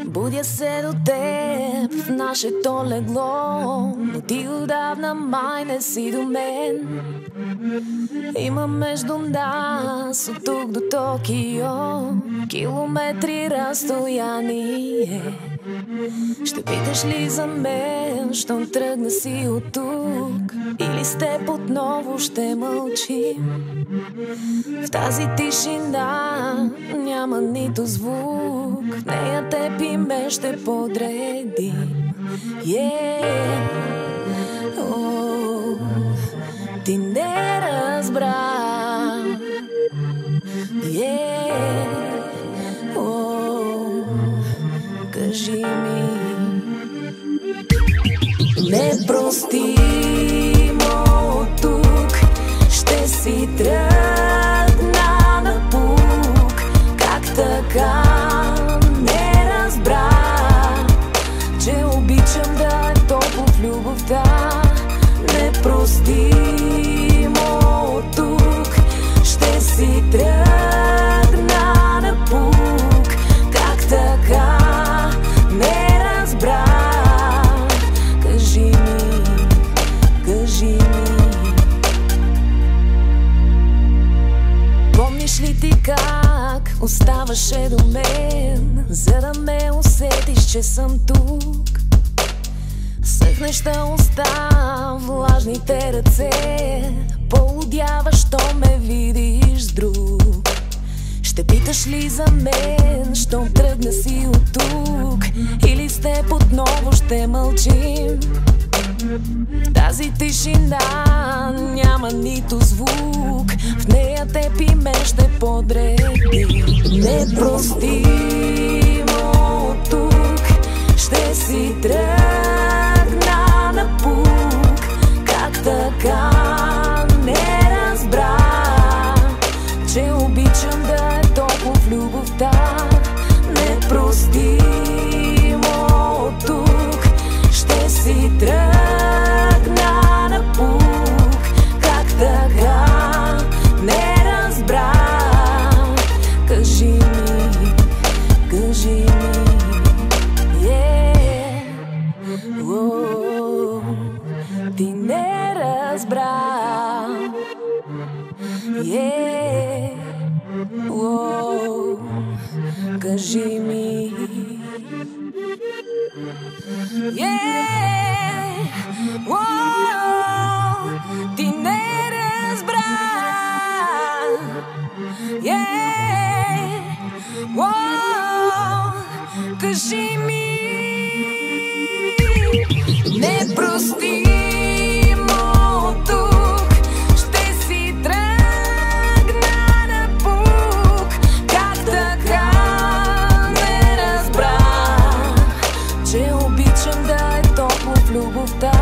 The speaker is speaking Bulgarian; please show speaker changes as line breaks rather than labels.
Будя се до теб в нашето легло, но ти отдавна май не си до мен. Има между нас от тук до Токио километри разстояние. Ще питаш ли за мен, щом тръгна си от тук, или с теб отново ще мълчим? В тази тишина няма нито звук, в нея теб и ме ще подредим. Ти не разбра. Кажи ми, непростимо от тук ще си тръгна напук. Как така не разбра, че обичам да е топло в любовта? Непростимо от тук ще си тръгна напук. Как така не разбра? Кажи ми, кажи ми. Помниш ли ти как оставаше до мен, за да ме усетиш, че съм тук? Съхнеща уста, влажните ръце, полудяваш, що ме видиш с друг. Ще питаш ли за мен, щом тръгна си от тук, или с теб отново ще мълчим? В тази тишина няма нито звук, в нея теб и мен ще подредим. Непростимо от тук ще си тръгна напук. Как така не разбра, че обичам да е топло в любовта? Непростимо от тук ще си тръгна напук. Как така не разбра? Кажи ми, кажи ми. Ти не разбра. Кажи ми. Ти не разбра. Кажи ми. Непростимо от тук ще си тръгна напук. Как така не разбра, че обичам да е топло в любовта?